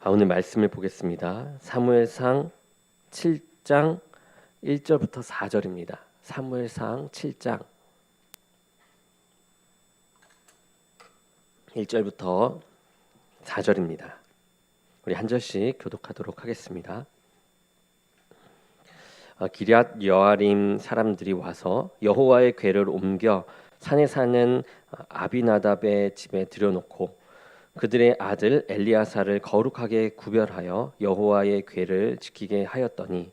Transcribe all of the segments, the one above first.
오늘 말씀을 보겠습니다. 사무엘상 7장 1절부터 4절입니다. 사무엘상 7장 1절부터 4절입니다. 우리 한 절씩 교독하도록 하겠습니다. 기럇 여아림 사람들이 와서 여호와의 궤를 옮겨 산에 사는 아비나답의 집에 들여놓고 그들의 아들 엘리야사를 거룩하게 구별하여 여호와의 궤를 지키게 하였더니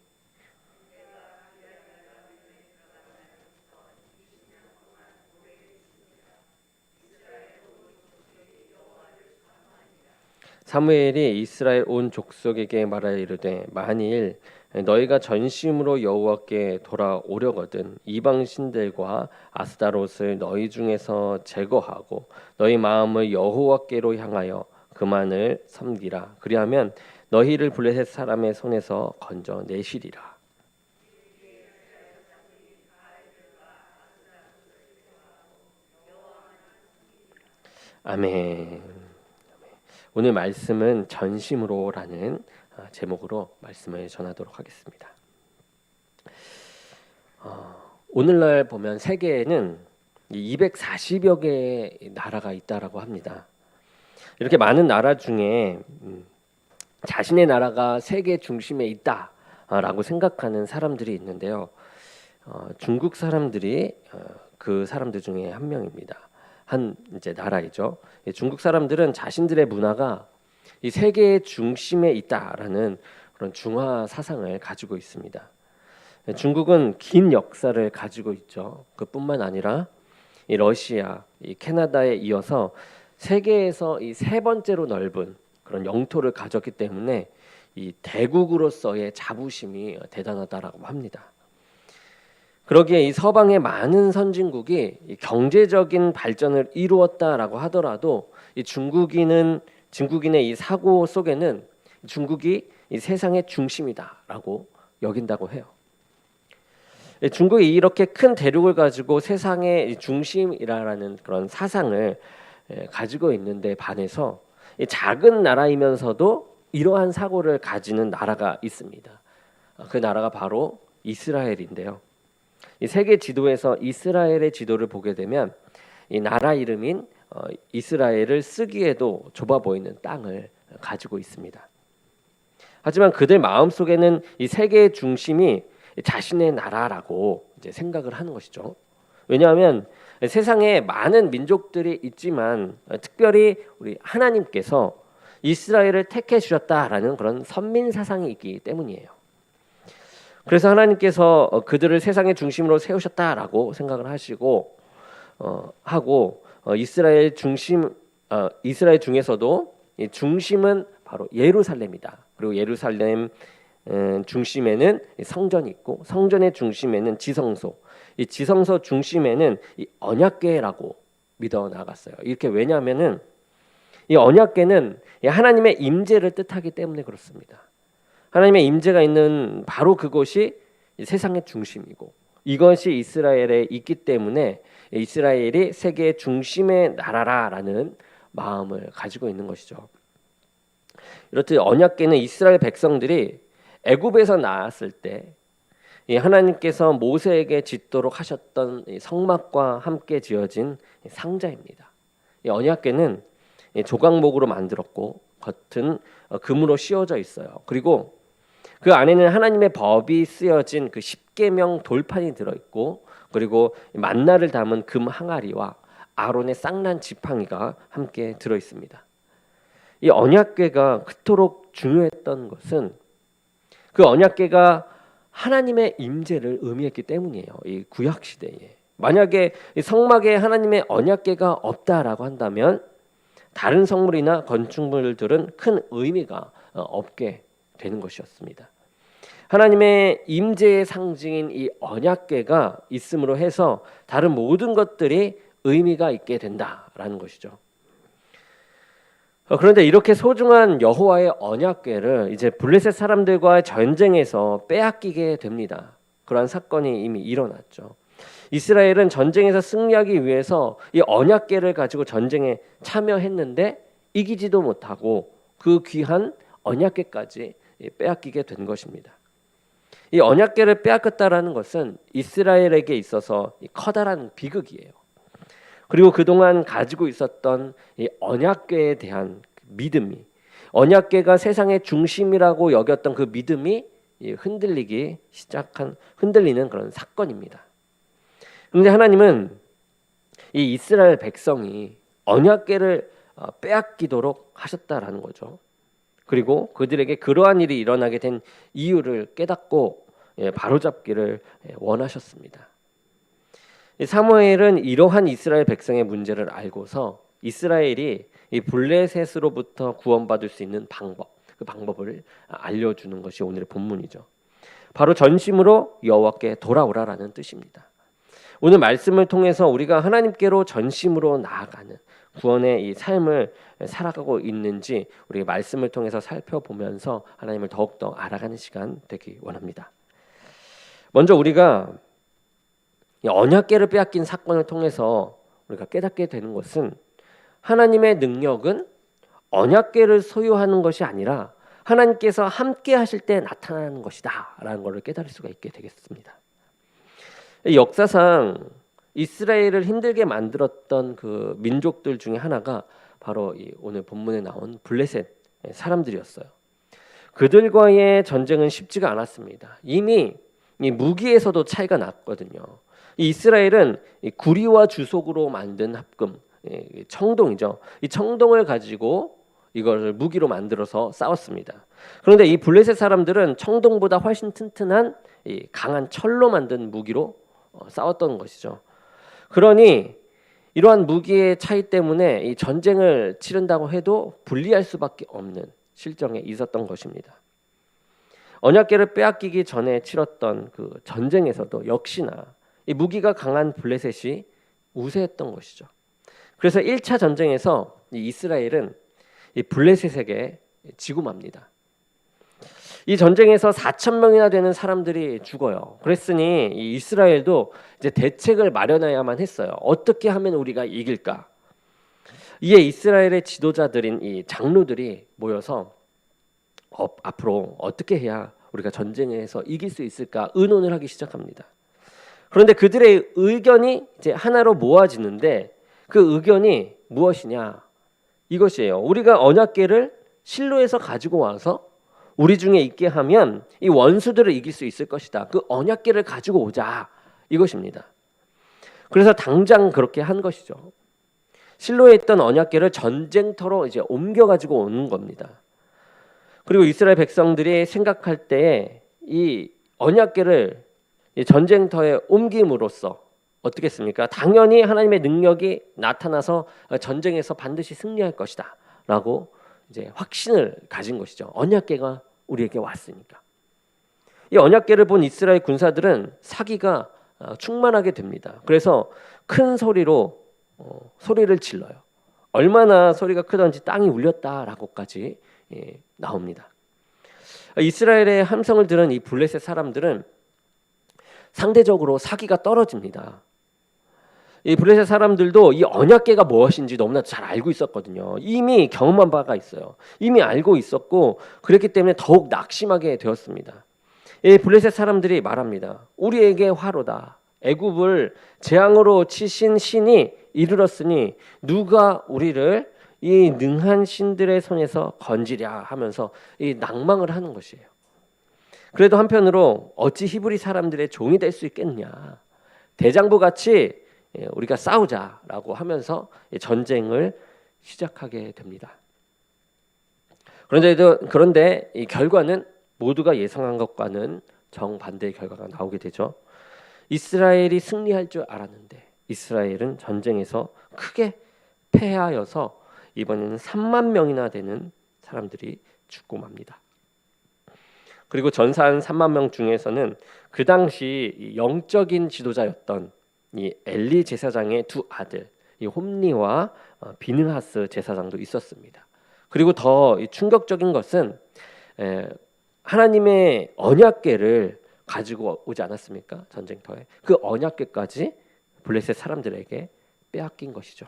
사무엘이 이스라엘 온 족속에게 말하여 이르되 만일 너희가 전심으로 여호와께 돌아오려거든 이방 신들과 아스다롯을 너희 중에서 제거하고 너희 마음을 여호와께로 향하여 그만을 섬기라. 그리하면 너희를 블레셋 사람의 손에서 건져 내시리라. 아멘. 오늘 말씀은 전심으로라는 제목으로 말씀을 전하도록 하겠습니다. 오늘날 보면 세계에는 240여 개의 나라가 있다라고 합니다. 이렇게 많은 나라 중에 자신의 나라가 세계 중심에 있다라고 생각하는 사람들이 있는데요. 중국 사람들이 그 사람들 중에 한 명입니다. 한 이제 나라이죠. 중국 사람들은 자신들의 문화가 이 세계의 중심에 있다라는 그런 중화 사상을 가지고 있습니다. 중국은 긴 역사를 가지고 있죠. 그뿐만 아니라 이 러시아, 이 캐나다에 이어서 세계에서 이 세 번째로 넓은 그런 영토를 가졌기 때문에 이 대국으로서의 자부심이 대단하다라고 합니다. 그러기에 이 서방의 많은 선진국이 이 경제적인 발전을 이루었다라고 하더라도 이 중국인의 이 사고 속에는 중국이 이 세상의 중심이다라고 여긴다고 해요. 중국이 이렇게 큰 대륙을 가지고 세상의 중심이라는 그런 사상을 가지고 있는데 반해서 작은 나라이면서도 이러한 사고를 가지는 나라가 있습니다. 그 나라가 바로 이스라엘인데요. 이 세계 지도에서 이스라엘의 지도를 보게 되면 이 나라 이름인 이스라엘을 쓰기에도 좁아 보이는 땅을 가지고 있습니다. 하지만 그들 마음속에는 이 세계의 중심이 자신의 나라라고 이제 생각을 하는 것이죠. 왜냐하면 세상에 많은 민족들이 있지만 특별히 우리 하나님께서 이스라엘을 택해 주셨다라는 그런 선민 사상이 있기 때문이에요. 그래서 하나님께서 그들을 세상의 중심으로 세우셨다라고 생각을 하시고 이스라엘 중에서도 이 중심은 바로 예루살렘이다. 그리고 예루살렘 중심에는 성전이 있고 성전의 중심에는 지성소, 이 지성소 중심에는 이 언약궤라고 믿어 나갔어요. 이렇게 왜냐하면은 이 언약궤는 하나님의 임재를 뜻하기 때문에 그렇습니다. 하나님의 임재가 있는 바로 그곳이 세상의 중심이고 이것이 이스라엘에 있기 때문에 이스라엘이 세계의 중심의 나라라는 마음을 가지고 있는 것이죠. 이렇듯 언약궤는 이스라엘 백성들이 애굽에서 나왔을 때 하나님께서 모세에게 짓도록 하셨던 성막과 함께 지어진 상자입니다. 이 언약궤는 조각목으로 만들었고 겉은 금으로 씌워져 있어요. 그리고 그 안에는 하나님의 법이 쓰여진 그 십계명 돌판이 들어있고 그리고 만나를 담은 금 항아리와 아론의 쌍난 지팡이가 함께 들어있습니다. 이 언약궤가 그토록 중요했던 것은 그 언약궤가 하나님의 임재를 의미했기 때문이에요. 이 구약 시대에 만약에 이 성막에 하나님의 언약궤가 없다라고 한다면 다른 성물이나 건축물들은 큰 의미가 없게 되는 것이었습니다. 하나님의 임재의 상징인 이 언약궤가 있음으로 해서 다른 모든 것들이 의미가 있게 된다라는 것이죠. 그런데 이렇게 소중한 여호와의 언약궤를 이제 블레셋 사람들과의 전쟁에서 빼앗기게 됩니다. 그러한 사건이 이미 일어났죠. 이스라엘은 전쟁에서 승리하기 위해서 이 언약궤를 가지고 전쟁에 참여했는데 이기지도 못하고 그 귀한 언약궤까지 빼앗기게 된 것입니다. 이 언약궤를 빼앗겼다라는 것은 이스라엘에게 있어서 커다란 비극이에요. 그리고 그동안 가지고 있었던 이 언약궤에 대한 믿음이, 언약궤가 세상의 중심이라고 여겼던 그 믿음이 흔들리는 그런 사건입니다. 그런데 하나님은 이 이스라엘 백성이 언약궤를 빼앗기도록 하셨다라는 거죠. 그리고 그들에게 그러한 일이 일어나게 된 이유를 깨닫고 바로잡기를 원하셨습니다. 사무엘은 이러한 이스라엘 백성의 문제를 알고서 이스라엘이 이 블레셋으로부터 구원받을 수 있는 그 방법을 알려주는 것이 오늘의 본문이죠. 바로 전심으로 여호와께 돌아오라라는 뜻입니다. 오늘 말씀을 통해서 우리가 하나님께로 전심으로 나아가는 구원의 이 삶을 살아가고 있는지 우리 말씀을 통해서 살펴보면서 하나님을 더욱더 알아가는 시간 되기 원합니다. 먼저 우리가 언약궤를 빼앗긴 사건을 통해서 우리가 깨닫게 되는 것은 하나님의 능력은 언약궤를 소유하는 것이 아니라 하나님께서 함께 하실 때 나타나는 것이다 라는 것을 깨달을 수가 있게 되겠습니다. 역사상 이스라엘을 힘들게 만들었던 그 민족들 중에 하나가 바로 이 오늘 본문에 나온 블레셋 사람들이었어요. 그들과의 전쟁은 쉽지가 않았습니다. 이미 이 무기에서도 차이가 났거든요. 이 이스라엘은 이 구리와 주석으로 만든 합금, 청동이죠. 이 청동을 가지고 이걸 무기로 만들어서 싸웠습니다. 그런데 이 블레셋 사람들은 청동보다 훨씬 튼튼한 이 강한 철로 만든 무기로 싸웠던 것이죠. 그러니 이러한 무기의 차이 때문에 이 전쟁을 치른다고 해도 불리할 수밖에 없는 실정에 있었던 것입니다. 언약궤를 빼앗기기 전에 치렀던 그 전쟁에서도 역시나 이 무기가 강한 블레셋이 우세했던 것이죠. 그래서 1차 전쟁에서 이 이스라엘은 이 블레셋에게 지고 맙니다. 이 전쟁에서 4,000명이나 되는 사람들이 죽어요. 그랬으니 이 이스라엘도 이제 대책을 마련해야만 했어요. 어떻게 하면 우리가 이길까? 이에 이스라엘의 지도자들인 이 장로들이 모여서 앞으로 어떻게 해야 우리가 전쟁에서 이길 수 있을까 의논을 하기 시작합니다. 그런데 그들의 의견이 이제 하나로 모아지는데 그 의견이 무엇이냐? 이것이에요. 우리가 언약궤를 실로에서 가지고 와서 우리 중에 있게 하면 이 원수들을 이길 수 있을 것이다. 그 언약궤를 가지고 오자. 이것입니다. 그래서 당장 그렇게 한 것이죠. 실로에 있던 언약궤를 전쟁터로 이제 옮겨 가지고 오는 겁니다. 그리고 이스라엘 백성들이 생각할 때에 이 언약궤를 전쟁터에 옮김으로써 어떻게 했습니까? 당연히 하나님의 능력이 나타나서 전쟁에서 반드시 승리할 것이다 라고 이제 확신을 가진 것이죠. 언약궤가 우리에게 왔으니까. 이 언약궤를 본 이스라엘 군사들은 사기가 충만하게 됩니다. 그래서 큰 소리로 소리를 질러요. 얼마나 소리가 크던지 땅이 울렸다라고까지 나옵니다. 이스라엘의 함성을 들은 이 블레셋 사람들은 상대적으로 사기가 떨어집니다. 이 블레셋 사람들도 이 언약궤가 무엇인지 너무나 잘 알고 있었거든요. 이미 경험한 바가 있어요. 이미 알고 있었고 그랬기 때문에 더욱 낙심하게 되었습니다. 이 블레셋 사람들이 말합니다. 우리에게 화로다. 애굽을 재앙으로 치신 신이 이르렀으니 누가 우리를 이 능한 신들의 손에서 건지랴 하면서 이 낭망을 하는 것이에요. 그래도 한편으로 어찌 히브리 사람들의 종이 될 수 있겠냐. 대장부 같이 우리가 싸우자라고 하면서 전쟁을 시작하게 됩니다. 그런데 이 결과는 모두가 예상한 것과는 정반대의 결과가 나오게 되죠. 이스라엘이 승리할 줄 알았는데 이스라엘은 전쟁에서 크게 패하여서 이번에는 3만 명이나 되는 사람들이 죽고 맙니다. 그리고 전사한 3만 명 중에서는 그 당시 영적인 지도자였던 이 엘리 제사장의 두 아들, 이 홈리와 비느하스 제사장도 있었습니다. 그리고 더 충격적인 것은 하나님의 언약궤를 가지고 오지 않았습니까? 전쟁터에. 그 언약궤까지 블레셋 사람들에게 빼앗긴 것이죠.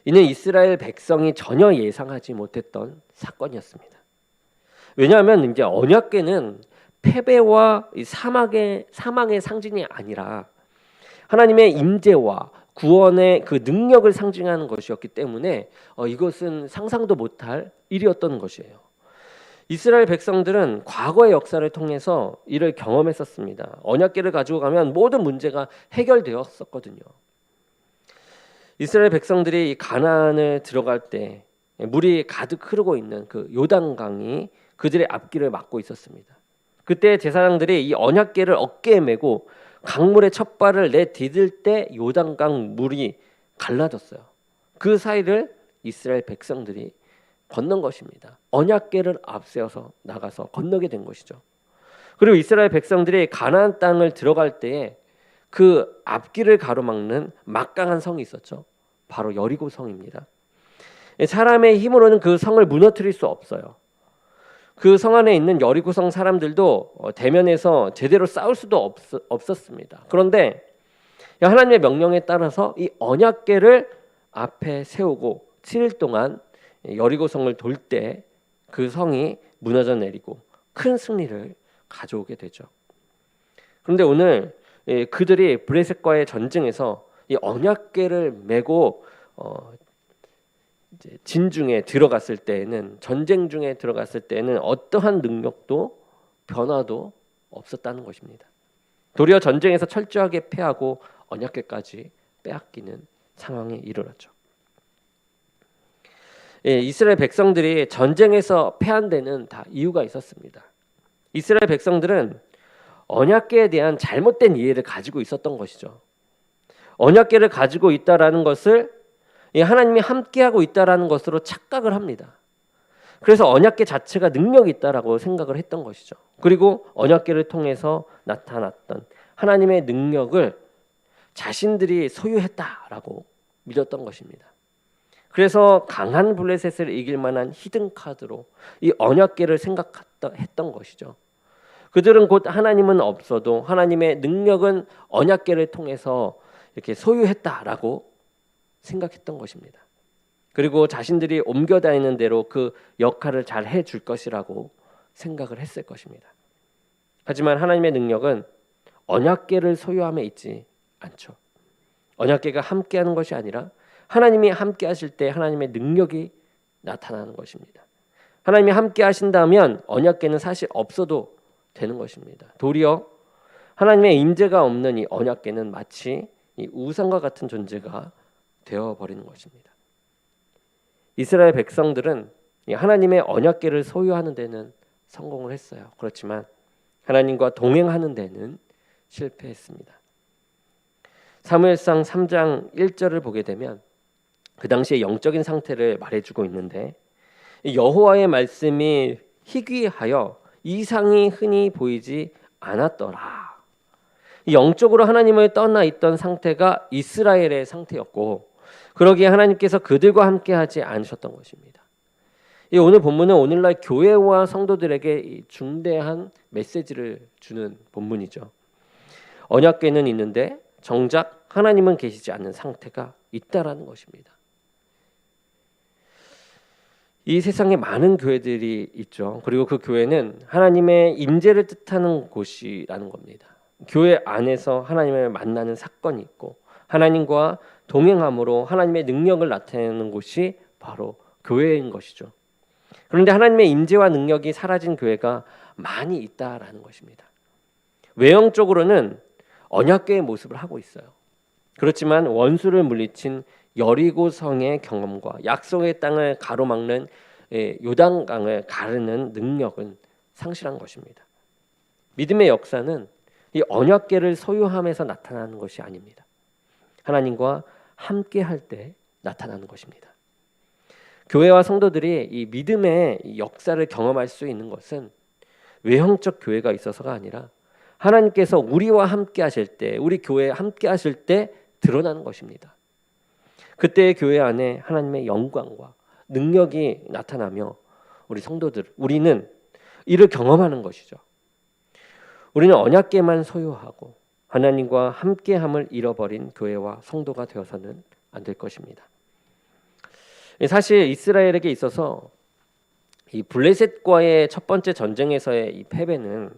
이는 이스라엘 백성이 전혀 예상하지 못했던 사건이었습니다. 왜냐하면 이제 언약궤는 패배와 이 사망의 상징이 아니라 하나님의 임재와 구원의 그 능력을 상징하는 것이었기 때문에 이것은 상상도 못할 일이었던 것이에요. 이스라엘 백성들은 과거의 역사를 통해서 이를 경험했었습니다. 언약궤를 가지고 가면 모든 문제가 해결되었었거든요. 이스라엘 백성들이 이 가나안을 들어갈 때 물이 가득 흐르고 있는 그 요단강이 그들의 앞길을 막고 있었습니다. 그때 제사장들이 이 언약궤를 어깨에 메고 강물의 첫 발을 내디딜 때 요단강 물이 갈라졌어요. 그 사이를 이스라엘 백성들이 건넌 것입니다. 언약궤를 앞세워서 나가서 건너게 된 것이죠. 그리고 이스라엘 백성들이 가나안 땅을 들어갈 때에 그 앞길을 가로막는 막강한 성이 있었죠. 바로 여리고 성입니다. 사람의 힘으로는 그 성을 무너뜨릴 수 없어요. 그 성 안에 있는 여리고성 사람들도 대면에서 제대로 싸울 수도 없었습니다. 그런데 하나님의 명령에 따라서 이 언약궤를 앞에 세우고 7일 동안 여리고성을 돌 때 그 성이 무너져 내리고 큰 승리를 가져오게 되죠. 그런데 오늘 그들이 브레셋과의 전쟁에서 이 언약궤를 메고 이제 진중에 들어갔을 때에는, 전쟁 중에 들어갔을 때에는 어떠한 능력도 변화도 없었다는 것입니다. 도리어 전쟁에서 철저하게 패하고 언약궤까지 빼앗기는 상황이 일어났죠. 이스라엘 백성들이 전쟁에서 패한 데는 다 이유가 있었습니다. 이스라엘 백성들은 언약궤에 대한 잘못된 이해를 가지고 있었던 것이죠. 언약궤를 가지고 있다라는 것을 하나님이 함께하고 있다라는 것으로 착각을 합니다. 그래서 언약궤 자체가 능력이 있다라고 생각을 했던 것이죠. 그리고 언약궤를 통해서 나타났던 하나님의 능력을 자신들이 소유했다라고 믿었던 것입니다. 그래서 강한 블레셋을 이길 만한 히든 카드로 이 언약궤를 생각했던 것이죠. 그들은 곧 하나님은 없어도 하나님의 능력은 언약궤를 통해서 이렇게 소유했다라고 생각했던 것입니다. 그리고 자신들이 옮겨 다니는 대로 그 역할을 잘 해줄 것이라고 생각을 했을 것입니다. 하지만 하나님의 능력은 언약궤를 소유함에 있지 않죠. 언약궤가 함께하는 것이 아니라 하나님이 함께하실 때 하나님의 능력이 나타나는 것입니다. 하나님이 함께하신다면 언약궤는 사실 없어도 되는 것입니다. 도리어 하나님의 임재가 없는 이 언약궤는 마치 이 우상과 같은 존재가 되어버리는 것입니다. 이스라엘 백성들은 하나님의 언약궤를 소유하는 데는 성공을 했어요. 그렇지만 하나님과 동행하는 데는 실패했습니다. 사무엘상 3장 1절을 보게 되면 그 당시의 영적인 상태를 말해주고 있는데, 여호와의 말씀이 희귀하여 이상이 흔히 보이지 않았더라. 영적으로 하나님을 떠나 있던 상태가 이스라엘의 상태였고, 그러기에 하나님께서 그들과 함께하지 않으셨던 것입니다. 이 오늘 본문은 오늘날 교회와 성도들에게 중대한 메시지를 주는 본문이죠. 언약궤는 있는데 정작 하나님은 계시지 않는 상태가 있다라는 것입니다. 이 세상에 많은 교회들이 있죠. 그리고 그 교회는 하나님의 임재를 뜻하는 곳이라는 겁니다. 교회 안에서 하나님을 만나는 사건이 있고 하나님과 동행함으로 하나님의 능력을 나타내는 곳이 바로 교회인 것이죠. 그런데 하나님의 임재와 능력이 사라진 교회가 많이 있다라는 것입니다. 외형적으로는 언약궤의 모습을 하고 있어요. 그렇지만 원수를 물리친 여리고성의 경험과 약속의 땅을 가로막는 요단강을 가르는 능력은 상실한 것입니다. 믿음의 역사는 이 언약궤를 소유함에서 나타나는 것이 아닙니다. 하나님과 함께할 때 나타나는 것입니다. 교회와 성도들이 이 믿음의 역사를 경험할 수 있는 것은 외형적 교회가 있어서가 아니라 하나님께서 우리와 함께하실 때, 우리 교회에 함께하실 때 드러나는 것입니다. 그때 교회 안에 하나님의 영광과 능력이 나타나며 우리 성도들, 우리는 이를 경험하는 것이죠. 우리는 언약궤만 소유하고 하나님과 함께함을 잃어버린 교회와 성도가 되어서는 안 될 것입니다. 사실 이스라엘에게 있어서 이 블레셋과의 첫 번째 전쟁에서의 이 패배는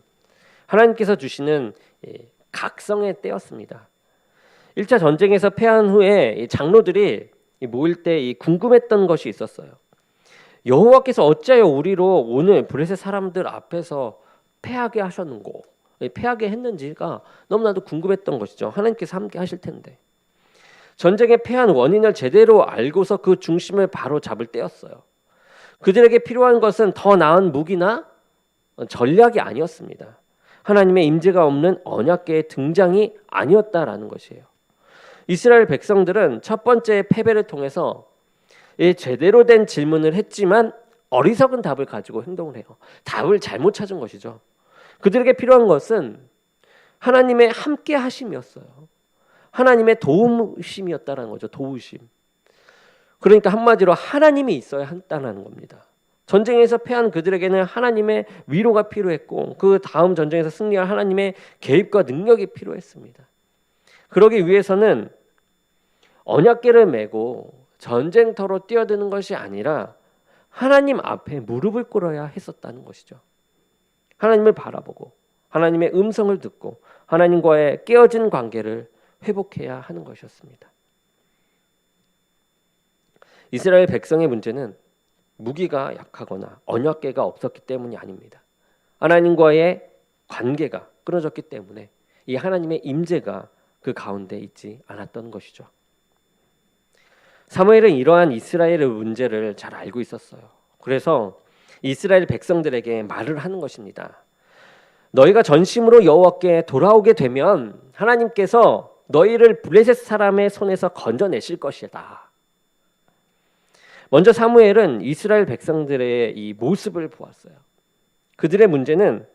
하나님께서 주시는 각성의 때였습니다. 1차 전쟁에서 패한 후에 이 장로들이 모일 때 이 궁금했던 것이 있었어요. 여호와께서 어찌하여 우리로 오늘 블레셋 사람들 앞에서 패하게 하셨는고, 패하게 했는지가 너무나도 궁금했던 것이죠. 하나님께서 함께 하실 텐데. 전쟁에 패한 원인을 제대로 알고서 그 중심을 바로 잡을 때였어요. 그들에게 필요한 것은 더 나은 무기나 전략이 아니었습니다. 하나님의 임재가 없는 언약궤의 등장이 아니었다라는 것이에요. 이스라엘 백성들은 첫 번째 패배를 통해서 제대로 된 질문을 했지만 어리석은 답을 가지고 행동을 해요. 답을 잘못 찾은 것이죠. 그들에게 필요한 것은 하나님의 함께 하심이었어요. 하나님의 도우심이었다라는 거죠. 도우심. 그러니까 한마디로 하나님이 있어야 한다는 겁니다. 전쟁에서 패한 그들에게는 하나님의 위로가 필요했고 그 다음 전쟁에서 승리할 하나님의 개입과 능력이 필요했습니다. 그러기 위해서는 언약궤를 메고 전쟁터로 뛰어드는 것이 아니라 하나님 앞에 무릎을 꿇어야 했었다는 것이죠. 하나님을 바라보고 하나님의 음성을 듣고 하나님과의 깨어진 관계를 회복해야 하는 것이었습니다. 이스라엘 백성의 문제는 무기가 약하거나 언약궤가 없었기 때문이 아닙니다. 하나님과의 관계가 끊어졌기 때문에 이 하나님의 임재가 그 가운데 있지 않았던 것이죠. 사무엘은 이러한 이스라엘의 문제를 잘 알고 있었어요. 그래서 이스라엘 백성들에게 말을 하는 것입니다. 너희가 전심으로 여호와께 돌아오게 되면 하나님께서 너희를 블레셋 사람의 손에서 건져내실 것이다. 먼저 사무엘은 이스라엘 백성들의 이 모습을 보았어요. 그들의 문제는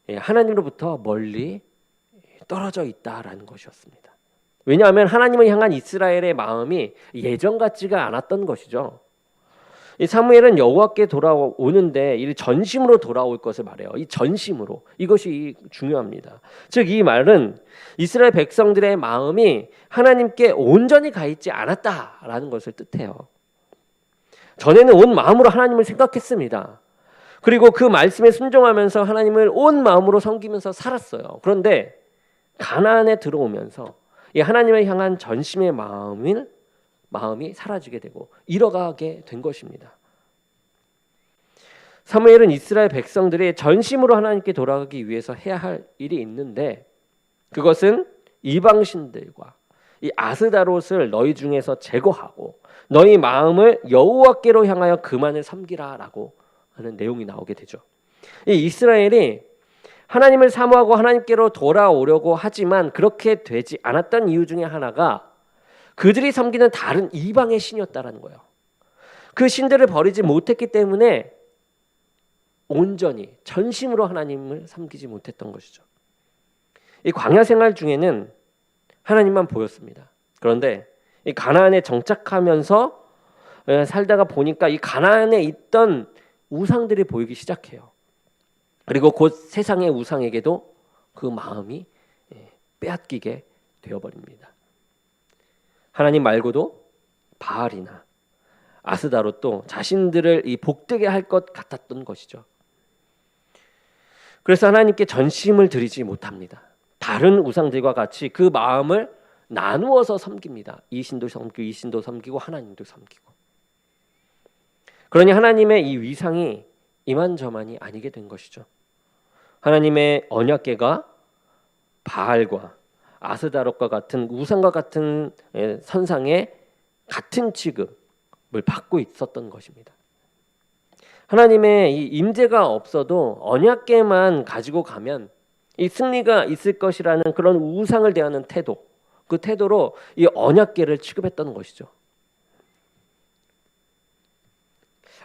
하나님으로부터 멀리 떨어져 있다라는 것이었습니다. 왜냐하면 하나님을 향한 이스라엘의 마음이 예전 같지가 않았던 것이죠. 이 사무엘은 여호와께 돌아오는데 이 전심으로 돌아올 것을 말해요. 이 전심으로, 이것이 중요합니다. 즉 이 말은 이스라엘 백성들의 마음이 하나님께 온전히 가 있지 않았다라는 것을 뜻해요. 전에는 온 마음으로 하나님을 생각했습니다. 그리고 그 말씀에 순종하면서 하나님을 온 마음으로 섬기면서 살았어요. 그런데 가나안에 들어오면서 이 하나님을 향한 전심의 마음이 사라지게 되고 잃어가게 된 것입니다. 사무엘은 이스라엘 백성들이 전심으로 하나님께 돌아가기 위해서 해야 할 일이 있는데 그것은 이방신들과 이 아스다롯을 너희 중에서 제거하고 너희 마음을 여호와께로 향하여 그만을 섬기라라고 하는 내용이 나오게 되죠. 이 이스라엘이 하나님을 사모하고 하나님께로 돌아오려고 하지만 그렇게 되지 않았던 이유 중에 하나가 그들이 섬기는 다른 이방의 신이었다라는 거예요. 그 신들을 버리지 못했기 때문에 온전히 전심으로 하나님을 섬기지 못했던 것이죠. 이 광야 생활 중에는 하나님만 보였습니다. 그런데 이 가나안에 정착하면서 살다가 보니까 이 가나안에 있던 우상들이 보이기 시작해요. 그리고 곧 세상의 우상에게도 그 마음이 빼앗기게 되어버립니다. 하나님 말고도 바알이나 아스다롯도 자신들을 이 복되게 할 것 같았던 것이죠. 그래서 하나님께 전심을 드리지 못합니다. 다른 우상들과 같이 그 마음을 나누어서 섬깁니다. 이 신도 섬기고 이 신도 섬기고 하나님도 섬기고. 그러니 하나님의 이 위상이 이만저만이 아니게 된 것이죠. 하나님의 언약궤가 바알과 아스다롯과 같은 우상과 같은 선상에 같은 취급을 받고 있었던 것입니다. 하나님의 이 임재가 없어도 언약궤만 가지고 가면 이 승리가 있을 것이라는 그런 우상을 대하는 태도, 그 태도로 이 언약궤를 취급했던 것이죠.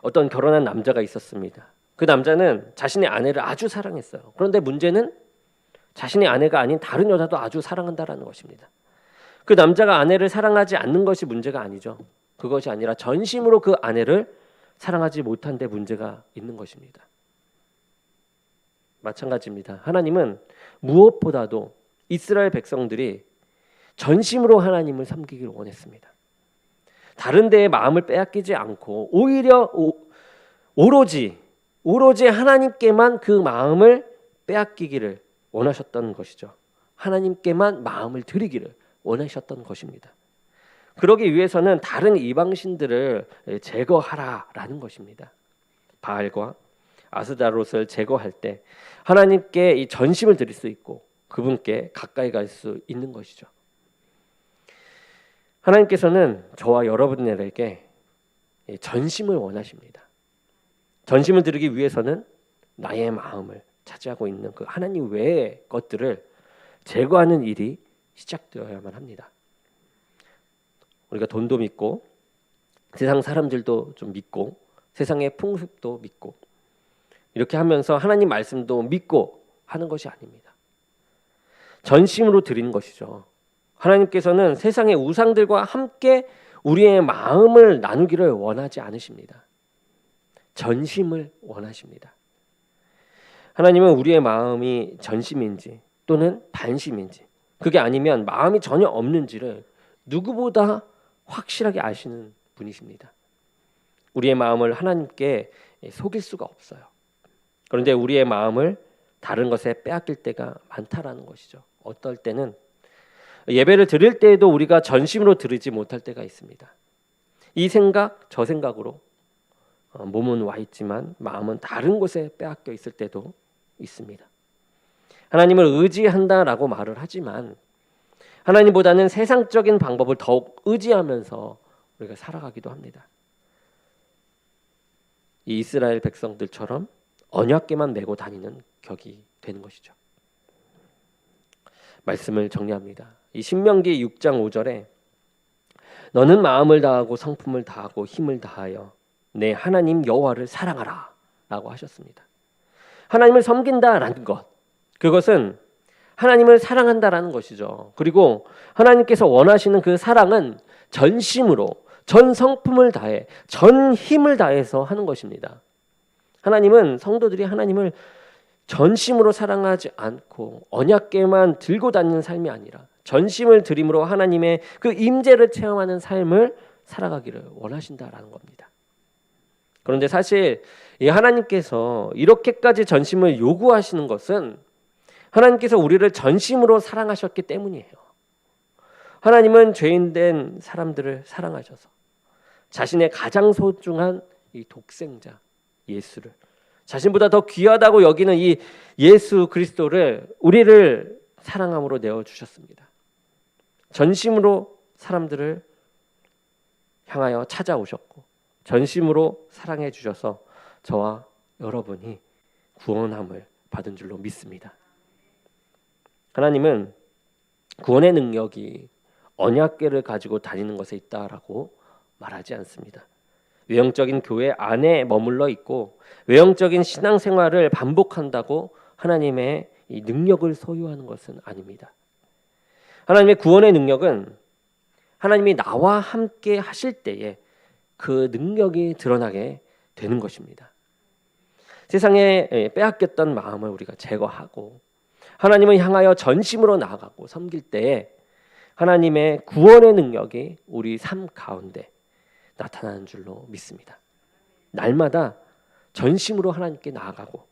어떤 결혼한 남자가 있었습니다. 그 남자는 자신의 아내를 아주 사랑했어요. 그런데 문제는 자신의 아내가 아닌 다른 여자도 아주 사랑한다라는 것입니다. 그 남자가 아내를 사랑하지 않는 것이 문제가 아니죠. 그것이 아니라 전심으로 그 아내를 사랑하지 못한 데 문제가 있는 것입니다. 마찬가지입니다. 하나님은 무엇보다도 이스라엘 백성들이 전심으로 하나님을 섬기기를 원했습니다. 다른 데에 마음을 빼앗기지 않고 오히려 오로지 하나님께만 그 마음을 빼앗기기를 원하셨던 것이죠. 하나님께만 마음을 드리기를 원하셨던 것입니다. 그러기 위해서는 다른 이방신들을 제거하라라는 것입니다. 바알과 아스다롯을 제거할 때 하나님께 이 전심을 드릴 수 있고 그분께 가까이 갈 수 있는 것이죠. 하나님께서는 저와 여러분들에게 전심을 원하십니다. 전심을 드리기 위해서는 나의 마음을 차지하고 있는 그 하나님 외의 것들을 제거하는 일이 시작되어야만 합니다. 우리가 돈도 믿고 세상 사람들도 좀 믿고 세상의 풍습도 믿고 이렇게 하면서 하나님 말씀도 믿고 하는 것이 아닙니다. 전심으로 드리는 것이죠. 하나님께서는 세상의 우상들과 함께 우리의 마음을 나누기를 원하지 않으십니다. 전심을 원하십니다. 하나님은 우리의 마음이 전심인지 또는 반심인지, 그게 아니면 마음이 전혀 없는지를 누구보다 확실하게 아시는 분이십니다. 우리의 마음을 하나님께 속일 수가 없어요. 그런데 우리의 마음을 다른 것에 빼앗길 때가 많다라는 것이죠. 어떨 때는 예배를 드릴 때에도 우리가 전심으로 드리지 못할 때가 있습니다. 이 생각 저 생각으로 몸은 와 있지만 마음은 다른 곳에 빼앗겨 있을 때도 있습니다. 하나님을 의지한다라고 말을 하지만 하나님보다는 세상적인 방법을 더욱 의지하면서 우리가 살아가기도 합니다. 이 이스라엘 백성들처럼 언약궤만 메고 다니는 격이 되는 것이죠. 말씀을 정리합니다. 이 신명기 6장 5절에 너는 마음을 다하고 성품을 다하고 힘을 다하여 내 하나님 여호와를 사랑하라 라고 하셨습니다. 하나님을 섬긴다라는 것, 그것은 하나님을 사랑한다라는 것이죠. 그리고 하나님께서 원하시는 그 사랑은 전심으로 전 성품을 다해 전 힘을 다해서 하는 것입니다. 하나님은 성도들이 하나님을 전심으로 사랑하지 않고 언약궤만 들고 다니는 삶이 아니라 전심을 드림으로 하나님의 그 임재를 체험하는 삶을 살아가기를 원하신다라는 겁니다. 그런데 사실 이 하나님께서 이렇게까지 전심을 요구하시는 것은 하나님께서 우리를 전심으로 사랑하셨기 때문이에요. 하나님은 죄인된 사람들을 사랑하셔서 자신의 가장 소중한 이 독생자 예수를, 자신보다 더 귀하다고 여기는 이 예수 그리스도를 우리를 사랑함으로 내어주셨습니다. 전심으로 사람들을 향하여 찾아오셨고 전심으로 사랑해 주셔서 저와 여러분이 구원함을 받은 줄로 믿습니다. 하나님은 구원의 능력이 언약궤를 가지고 다니는 것에 있다라고 말하지 않습니다. 외형적인 교회 안에 머물러 있고 외형적인 신앙생활을 반복한다고 하나님의 이 능력을 소유하는 것은 아닙니다. 하나님의 구원의 능력은 하나님이 나와 함께 하실 때에 그 능력이 드러나게 되는 것입니다. 세상에 빼앗겼던 마음을 우리가 제거하고 하나님을 향하여 전심으로 나아가고 섬길 때에 하나님의 구원의 능력이 우리 삶 가운데 나타나는 줄로 믿습니다. 날마다 전심으로 하나님께 나아가고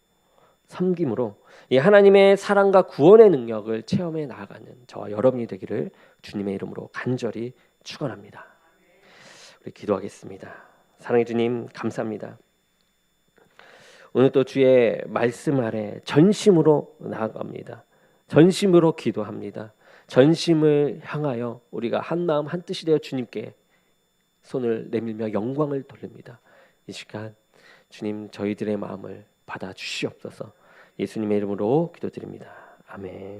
섬김으로 이 하나님의 사랑과 구원의 능력을 체험해 나아가는 저와 여러분이 되기를 주님의 이름으로 간절히 축원합니다. 우리 기도하겠습니다. 사랑해 주님 감사합니다. 오늘 또 주의 말씀 아래 전심으로 나아갑니다. 전심으로 기도합니다. 전심을 향하여 우리가 한 마음 한 뜻이 되어 주님께 손을 내밀며 영광을 돌립니다. 이 시간 주님 저희들의 마음을 받아 주시옵소서. 예수님의 이름으로 기도드립니다. 아멘.